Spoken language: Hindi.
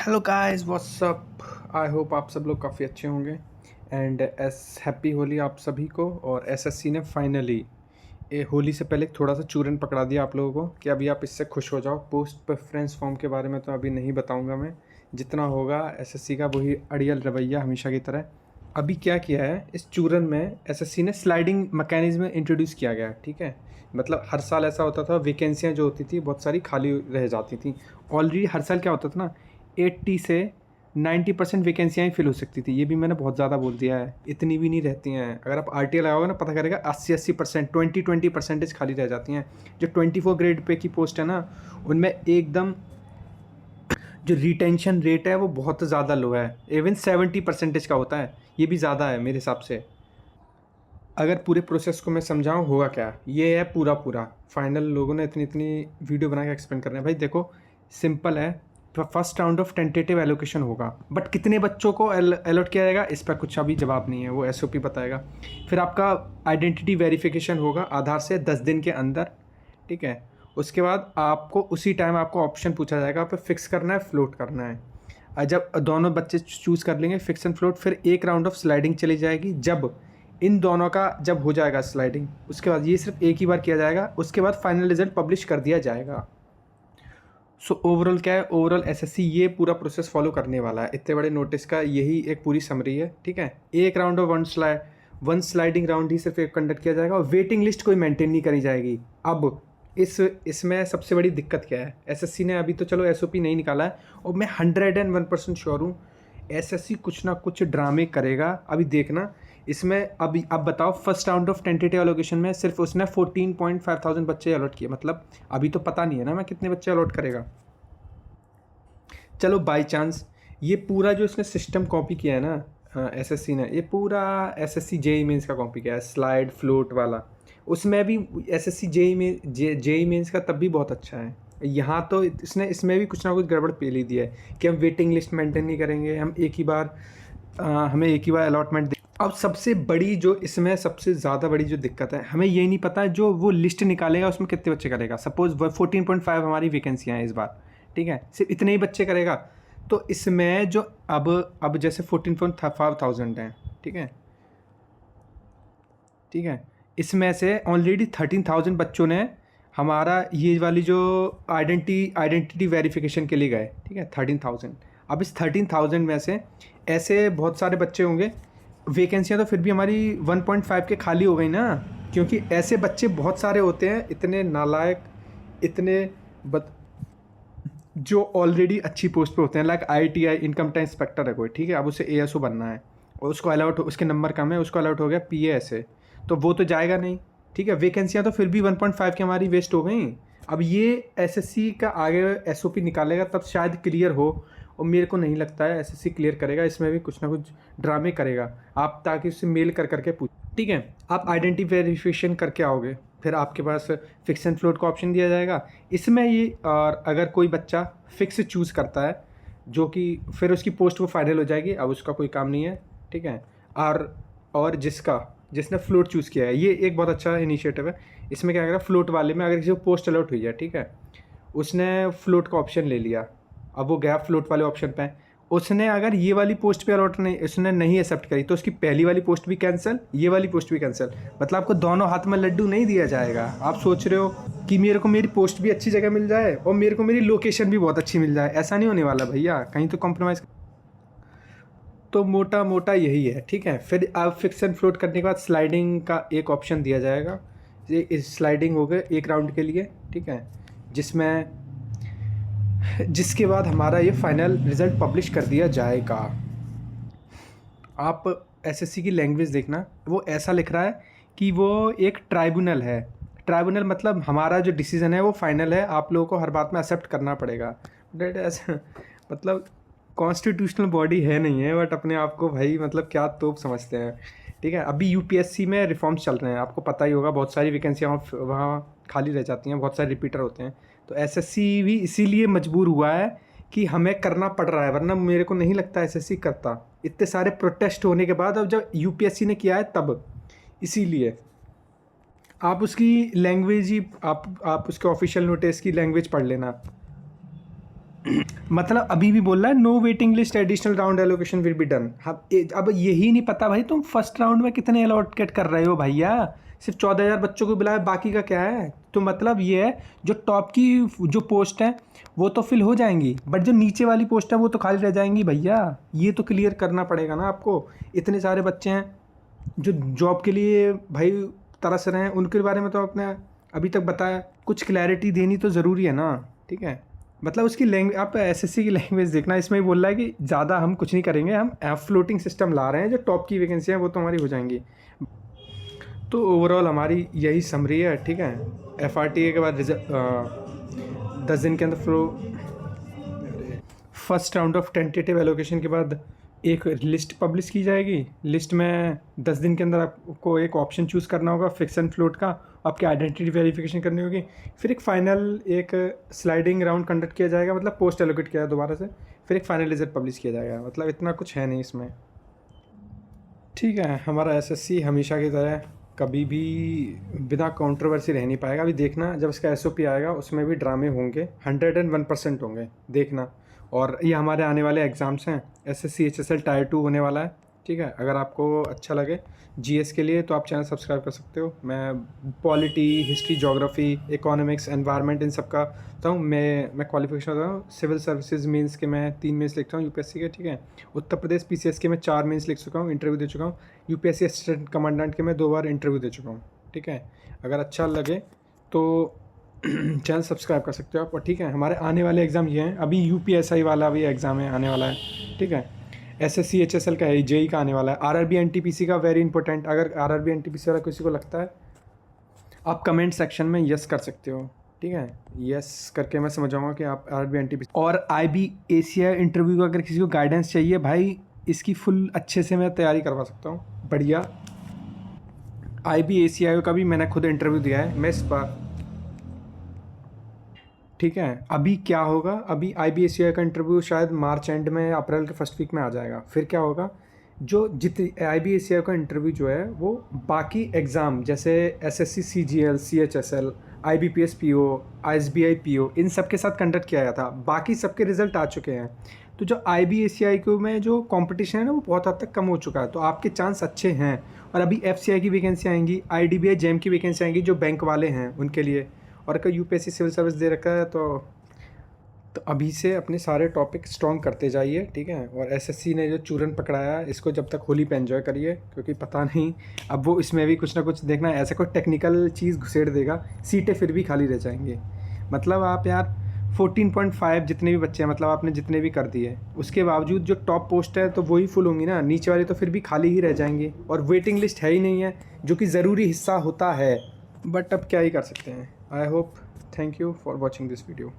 Hello guys what's up. I hope आप सब लोग काफ़ी अच्छे होंगे एंड एस हैप्पी होली आप सभी को। और एसएससी ने फाइनली होली से पहले थोड़ा सा चूरन पकड़ा दिया आप लोगों को कि अभी आप इससे खुश हो जाओ। पोस्ट प्रेफरेंस फॉर्म के बारे में तो अभी नहीं बताऊंगा मैं, जितना होगा एसएससी का वही अड़ियल रवैया हमेशा की तरह। अभी क्या किया है इस चूरन में, एसएससी ने स्लाइडिंग मैकेनिज्म इंट्रोड्यूस किया गया है। ठीक है, मतलब हर साल ऐसा होता था, वैकेंसियाँ जो होती थी बहुत सारी खाली रह जाती थी। ऑलरेडी हर साल क्या होता था ना, 80 से 90% वैकेंसियाँ ही फिल हो सकती थी। ये भी मैंने बहुत ज़्यादा बोल दिया है, इतनी भी नहीं रहती हैं। अगर आप आरटीआई लगाओगे ना, पता करेगा 80% 20% खाली रह जाती हैं। जो 24 ग्रेड पे की पोस्ट है ना, उनमें एकदम जो रिटेंशन रेट है वो बहुत ज़्यादा लो है। इवन 70% का होता है, ये भी ज़्यादा है मेरे हिसाब से। अगर पूरे प्रोसेस को मैं समझाऊँ होगा क्या, ये है पूरा पूरा फाइनल। लोगों ने इतनी इतनी वीडियो बना के एक्सप्लेन कर रहे हैं। भाई देखो, सिंपल है। First round of tentative allocation होगा, बट कितने बच्चों को अलॉट किया जाएगा इस पर कुछ अभी जवाब नहीं है, वो एसओपी बताएगा। फिर आपका आइडेंटिटी वेरिफिकेशन होगा आधार से 10 दिन के अंदर। ठीक है, उसके बाद आपको उसी टाइम आपको ऑप्शन पूछा जाएगा, आप फिक्स करना है फ्लोट करना है। जब दोनों बच्चे चूज़ कर लेंगे फिक्स एंड फ्लोट, फिर एक राउंड ऑफ स्लाइडिंग चली जाएगी। जब इन दोनों का जब हो जाएगा स्लाइडिंग, उसके बाद ये सिर्फ एक ही बार किया जाएगा, उसके बाद फाइनल रिजल्ट पब्लिश कर दिया जाएगा। सो ओवरऑल क्या है, ओवरऑल एसएससी ये पूरा प्रोसेस फॉलो करने वाला है। इतने बड़े नोटिस का यही एक पूरी समरी है। ठीक है, एक round of one sliding round ही सिर्फ एक कंडक्ट किया जाएगा और वेटिंग लिस्ट कोई मेंटेन नहीं करी जाएगी। अब इसमें सबसे बड़ी दिक्कत क्या है, एसएससी ने अभी तो चलो एसओपी नहीं निकाला है, और मैं 101% श्योर हूँ एसएससी कुछ ना कुछ ड्रामे करेगा। अभी देखना इसमें। अभी अब बताओ, first round of tentative allocation में सिर्फ उसने 14,500 बच्चे अलॉट किए। मतलब अभी तो पता नहीं है ना मैं कितने बच्चे अलॉट करेगा। चलो बाई चांस ये पूरा जो इसने सिस्टम कॉपी किया है ना एसएससी ने, ये पूरा एसएससी जेई मेंस का कॉपी किया है, स्लाइड फ्लोट वाला। उसमें भी एसएससी जेई मेंस का तब भी बहुत अच्छा है। यहाँ तो इसने इसमें भी कुछ ना कुछ गड़बड़ पेल ही दिया है कि हम वेटिंग लिस्ट मेंटेन नहीं करेंगे, हम एक ही बार हमें एक ही बार अलॉटमेंट। अब सबसे बड़ी जो इसमें सबसे ज़्यादा बड़ी जो दिक्कत है, हमें ये नहीं पता जो वो लिस्ट निकालेगा उसमें कितने बच्चे करेगा। सपोज 14.5 हमारी वैकेंसियाँ हैं इस बार, ठीक है, सिर्फ इतने ही बच्चे करेगा। तो इसमें जो अब जैसे 14.5 हैं, ठीक है, ठीक है, इसमें से ऑलरेडी 13,000 बच्चों ने हमारा ये वाली जो आइडेंटिटी वेरिफिकेशन के लिए गए। ठीक है, 13,000। अब इस 13,000 में से ऐसे बहुत सारे बच्चे होंगे, वैकेंसियाँ तो फिर भी हमारी 1.5 के खाली हो गई ना, क्योंकि ऐसे बच्चे बहुत सारे होते हैं, इतने नालायक, इतने जो ऑलरेडी अच्छी पोस्ट पे होते हैं। Like ITI income tax inspector है कोई, ठीक है, अब उसे एएसओ बनना है और उसको अलाउट, उसके नंबर कम है, उसको अलाउट हो गया पीएएसए, तो वो तो जाएगा नहीं। ठीक है, वैकेंसियाँ तो फिर भी 1.5 की हमारी वेस्ट हो गई। अब ये एसएससी का आगे एसओपी निकालेगा तब शायद क्लियर हो, और मेरे को नहीं लगता है एसएससी क्लियर करेगा। इसमें भी कुछ ना कुछ ड्रामे करेगा आप, ताकि उससे मेल कर करके पूछ। ठीक है, आप आइडेंटिटी वेरिफिकेशन करके आओगे, फिर आपके पास फिक्स एंड फ्लोट का ऑप्शन दिया जाएगा इसमें ये। और अगर कोई बच्चा फिक्स चूज़ करता है, जो कि फिर उसकी पोस्ट वो फाइनल हो जाएगी, अब उसका कोई काम नहीं है। ठीक है, और जिसने फ्लोट चूज़ किया है, ये एक बहुत अच्छा इनिशिएटिव है। इसमें क्या करेगा, फ्लोट वाले में अगर किसी को पोस्ट अलॉट हुई है, ठीक है, उसने फ्लोट का ऑप्शन ले लिया, अब वो गया फ्लोट वाले ऑप्शन पे। उसने अगर ये वाली पोस्ट पे अलॉट नहीं, उसने नहीं एक्सेप्ट करी, तो उसकी पहली वाली पोस्ट भी कैंसिल, ये वाली पोस्ट भी कैंसिल। मतलब आपको दोनों हाथ में लड्डू नहीं दिया जाएगा। आप सोच रहे हो कि मेरे को मेरी पोस्ट भी अच्छी जगह मिल जाए और मेरे को मेरी लोकेशन भी बहुत अच्छी मिल जाए, ऐसा नहीं होने वाला भैया, कहीं तो कॉम्प्रोमाइज़। तो मोटा मोटा यही है। ठीक है, फिर आप फिक्स एंड फ्लोट करने के बाद स्लाइडिंग का एक ऑप्शन दिया जाएगा। ये इस स्लाइडिंग हो गए एक राउंड के लिए, ठीक है, जिसके बाद हमारा ये फाइनल रिज़ल्ट पब्लिश कर दिया जाएगा। आप एसएससी की लैंग्वेज देखना, वो ऐसा लिख रहा है कि वो एक ट्राइब्यूनल है। ट्राइब्यूनल मतलब हमारा जो डिसीज़न है वो फाइनल है, आप लोगों को हर बात में एक्सेप्ट करना पड़ेगा। बट ऐसा मतलब कॉन्स्टिट्यूशनल बॉडी है नहीं है, बट अपने आप को भाई मतलब क्या तोप समझते हैं। ठीक है, अभी यूपीएससी में रिफॉर्म्स चल रहे हैं, आपको पता ही होगा, बहुत सारी वैकेंसियाँ वहाँ खाली रह जाती हैं, बहुत सारे रिपीटर होते हैं। तो एसएससी भी इसीलिए मजबूर हुआ है कि हमें करना पड़ रहा है, वरना मेरे को नहीं लगता एसएससी करता। इतने सारे प्रोटेस्ट होने के बाद अब जब यूपीएससी ने किया है तब, इसीलिए आप उसकी लैंग्वेज ही आप उसके ऑफिशियल नोटिस की लैंग्वेज पढ़ लेना। मतलब अभी भी बोल रहा है no waiting list additional round allocation will be done. अब यही नहीं पता भाई तुम फर्स्ट राउंड में कितने एलोकेट कर रहे हो भैया, सिर्फ 14,000 बच्चों को बुलाया, बाकी का क्या है? तो मतलब ये है जो टॉप की जो पोस्ट है वो तो फिल हो जाएंगी, बट जो नीचे वाली पोस्ट है वो तो खाली रह जाएंगी भैया। ये तो क्लियर करना पड़ेगा ना आपको। इतने सारे बच्चे हैं जो जॉब के लिए भाई तरस रहे हैं, उनके बारे में तो आपने अभी तक बताया, कुछ क्लैरिटी देनी तो ज़रूरी है ना। ठीक है, मतलब उसकी लैंग्वेज, आप एसएससी की लैंग्वेज देखना, इसमें ही बोल रहा है कि ज़्यादा हम कुछ नहीं करेंगे, हम फ्लोटिंग सिस्टम ला रहे हैं, जो टॉप की वैकेंसी हैं वो तो हमारी हो जाएंगी। तो ओवरऑल हमारी यही समरी है। ठीक है, एफआरटीए के बाद 10 दिन के अंदर first round of tentative allocation के बाद एक लिस्ट पब्लिश की जाएगी। लिस्ट में 10 दिन के अंदर आपको एक ऑप्शन चूज़ करना होगा फिक्स एंड फ्लोट का, आपकी आइडेंटिटी वेरिफिकेशन करनी होगी, फिर एक फाइनल एक स्लाइडिंग राउंड कंडक्ट किया जाएगा, मतलब पोस्ट एलोकेट किया दोबारा से, फिर एक फाइनल रिजल्ट पब्लिश किया जाएगा। मतलब इतना कुछ है नहीं इसमें। ठीक है, हमारा एसएससी हमेशा की तरह कभी भी बिना कंट्रोवर्सी रह नहीं पाएगा। अभी देखना जब इसका एसओपी आएगा उसमें भी ड्रामे होंगे, 101% होंगे, देखना। और ये हमारे आने वाले एग्ज़ाम्स हैं, एसएससी एचएसएल टायर 2 होने वाला है। ठीक है, अगर आपको अच्छा लगे जीएस के लिए तो आप चैनल सब्सक्राइब कर सकते हो। मैं polity, history, geography, economics, environment, इन सब का होता हूँ। मैं क्वालिफिकेशन होता हूँ सिविल सर्विसेज मेंस के, मैं 3 मेंस लिखता हूँ यूपीएससी के। ठीक है, उत्तर प्रदेश पीसीएस के मैं 4 मेंस लिख चुका हूँ, इंटरव्यू दे चुका हूँ। यूपीएससी असिस्टेंट कमांडेंट के मैं 2 बार इंटरव्यू दे चुका हूँ। ठीक है, अगर अच्छा लगे तो चैनल सब्सक्राइब कर सकते हो आप। और ठीक है, हमारे आने वाले एग्ज़ाम ये हैं, अभी यूपीएसआई वाला भी एग्ज़ाम है आने वाला है। ठीक है, एसएससी एचएसएल का है, जेई का आने वाला है, आरआरबी एनटीपीसी का वेरी इंपॉर्टेंट। अगर आरआरबी एनटीपीसी वाला किसी को लगता है आप कमेंट सेक्शन में यस कर सकते हो। ठीक है, यस करके मैं समझाऊंगा कि आप आरआरबी एनटीपीसी और आईबीएसीआई इंटरव्यू का अगर किसी को गाइडेंस चाहिए भाई, इसकी फुल अच्छे से मैं तैयारी करवा सकता हूँ, बढ़िया। आईबीएसीआई का भी मैंने खुद इंटरव्यू दिया है, मैं इस बार। ठीक है, अभी क्या होगा, अभी आईबीएससीआई का इंटरव्यू शायद मार्च एंड में, अप्रैल के फर्स्ट वीक में आ जाएगा। फिर क्या होगा, जो आईबीएससीआई का इंटरव्यू जो है वो बाकी एग्ज़ाम जैसे SSC CGL, CHSL, IBPS PO, ISBI PO, इन सब के साथ कंडक्ट किया गया था। बाकी सबके रिजल्ट आ चुके हैं। तो जो आईबीएससीआई को में जो कंपटीशन है ना वो बहुत हद तक कम हो चुका है, तो आपके चांस अच्छे हैं। और अभी एफसीआई की वैकेंसी आएंगी, आईडीबीआई जेम की वैकेंसी आएंगी जो बैंक वाले हैं उनके लिए। और अगर यूपीएससी सिविल सर्विस दे रखा है तो अभी से अपने सारे टॉपिक स्ट्रॉन्ग करते जाइए। ठीक है, और एसएससी ने जो चूरन पकड़ाया है इसको जब तक होली पे एंजॉय करिए, क्योंकि पता नहीं अब वो इसमें भी कुछ ना कुछ देखना, ऐसा कोई टेक्निकल चीज़ घुसेड़ देगा, सीटें फिर भी खाली रह जाएंगी। मतलब आप यार 14.5 जितने भी बच्चे हैं, मतलब आपने जितने भी कर दिए, उसके बावजूद जो टॉप पोस्ट है तो वही फुल होंगी ना, नीचे वाली तो फिर भी खाली ही रह जाएंगी। और वेटिंग लिस्ट है ही नहीं है, जो कि ज़रूरी हिस्सा होता है, बट अब क्या ही कर सकते हैं। I hope, thank you for watching this video.